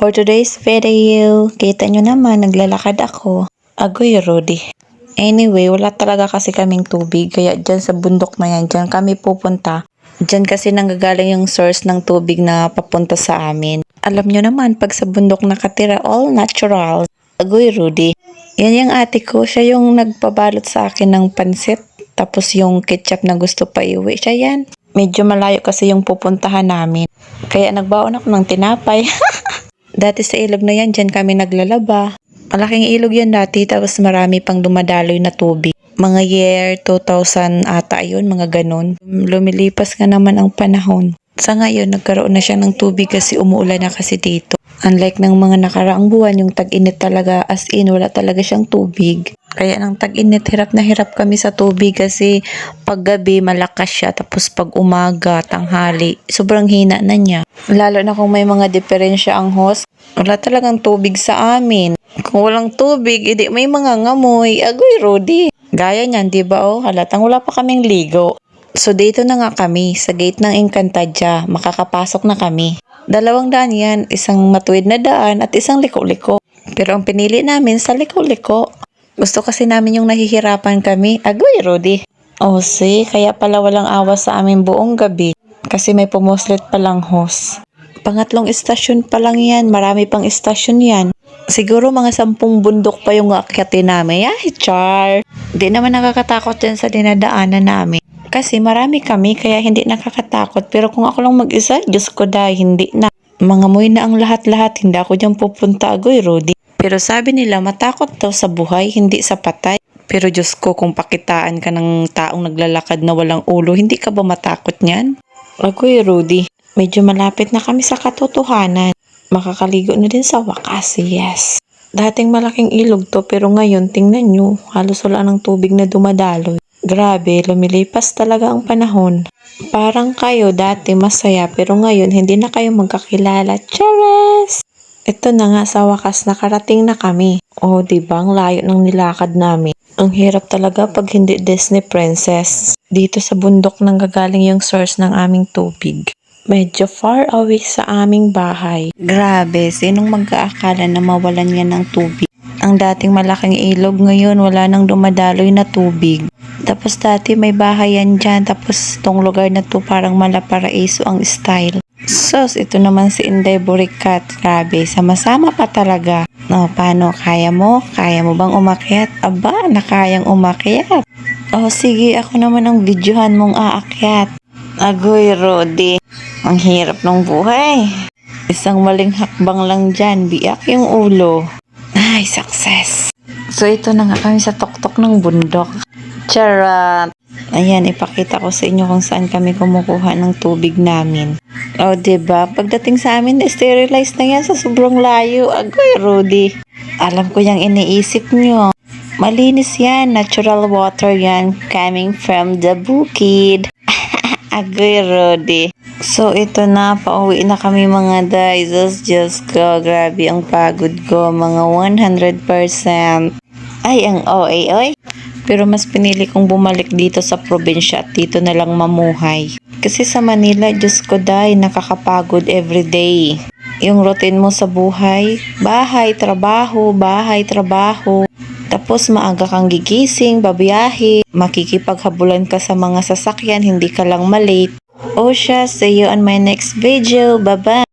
For today's video, kita nyo naman, naglalakad ako. Agoy, Rudy. Anyway, wala talaga kasi kaming tubig, kaya dyan sa bundok na yan, dyan kami pupunta. Dyan kasi nanggagaling yung source ng tubig na papunta sa amin. Alam nyo naman, pag sa bundok nakatira, all natural. Agoy, Rudy. Yan yung ate ko, siya yung nagpabalot sa akin ng pansit. Tapos yung ketchup na gusto pa iuwi, siya yan. Medyo malayo kasi yung pupuntahan namin. Kaya nagbaon ako ng tinapay. Dati sa ilog na yan, dyan kami naglalaba. Malaking ilog yan dati, tapos marami pang dumadaloy na tubig. Mga year 2000 ata yun, mga ganun. Lumilipas nga naman ang panahon. Sa ngayon, nagkaroon na siya ng tubig kasi umuulan na kasi dito. Unlike ng mga nakaraang buwan, yung tag-init talaga, as in, wala talaga siyang tubig. Kaya ng tag-init, hirap na hirap kami sa tubig kasi pag gabi malakas siya, tapos pag umaga, tanghali, sobrang hina na niya. Lalo na kung may mga diferensya ang host, wala talagang tubig sa amin. Kung walang tubig, edi may mga ngamoy. Agoy, Rudy. Gaya niyan, di ba oh? Halatang wala pa kaming ligo. So dito na nga kami, sa gate ng Encantadia, makakapasok na kami. 2 daan yan, isang matuwid na daan at isang liko-liko. Pero ang pinili namin sa liko-liko. Gusto kasi namin yung nahihirapan kami. Agoy, Rudy. Oh, see, kaya pala walang awas sa amin buong gabi. Kasi may pumoslet palang host. Pangatlong istasyon pa lang yan, marami pang istasyon yan. Siguro mga 10 bundok pa yung akyatin namin. Ay, char! Di naman nakakatakot yan sa dinadaanan namin. Kasi marami kami, kaya hindi nakakatakot. Pero kung ako lang mag-isa, Diyos ko dahil hindi na. Mga moy na ang lahat-lahat, hindi ako dyan pupunta. Agoy, Rudy. Pero sabi nila, matakot daw sa buhay, hindi sa patay. Pero Diyos ko, kung pakitaan ka ng taong naglalakad na walang ulo, hindi ka ba matakot niyan? Agoy, Rudy. Medyo malapit na kami sa katotohanan. Makakaligo na din sa wakas, yes. Dating malaking ilog to, pero ngayon, tingnan nyo, halos wala ng tubig na dumadaloy. Grabe, lumilipas talaga ang panahon. Parang kayo dati masaya, pero ngayon hindi na kayo magkakilala. Chares! Ito na nga sa wakas, nakarating na kami. Oh, diba ang layo ng nilakad namin. Ang hirap talaga pag hindi Disney princess. Dito sa bundok nang gagaling yung source ng aming tubig. Medyo far away sa aming bahay. Grabe, sinong mag-aakala na mawalan yan ng tubig? Ang dating malaking ilog ngayon, wala nang dumadaloy na tubig. Tapos dati may bahay yan dyan, tapos tong lugar na to parang Malaparaiso ang style. Sus, ito naman si Inday Burikat. Grabe, sama-sama pa talaga. No, paano? Kaya mo? Kaya mo bang umakyat? Aba, nakayang umakyat. Oh, sige, ako naman ang videohan mong aakyat. Agoy, Rudy. Ang hirap ng buhay. Isang maling hakbang lang dyan, biyak yung ulo. Ay, success. So, ito na nga kami sa tuktok ng bundok. Charot! Ayan, ipakita ko sa inyo kung saan kami kumukuha ng tubig namin. O, diba? Pagdating sa amin, sterilize na yan sa sobrang layo. Agoy, Rudy. Alam ko yung iniisip nyo. Malinis yan. Natural water yan. Coming from the bukid. Agoy, Rudy. So, ito na. Pauwi na kami mga day. Diyos ko. Grabe ang pagod ko. Mga 100%. Ay, ang oy. Pero mas pinili kong bumalik dito sa probinsya at dito na lang mamuhay. Kasi sa Manila, Diyos ko dahil nakakapagod everyday. Yung routine mo sa buhay, bahay, trabaho. Tapos maaga kang gigising, babiyahe, makikipaghabulan ka sa mga sasakyan, hindi ka lang malate. O siya, see you on my next video. Bye-bye!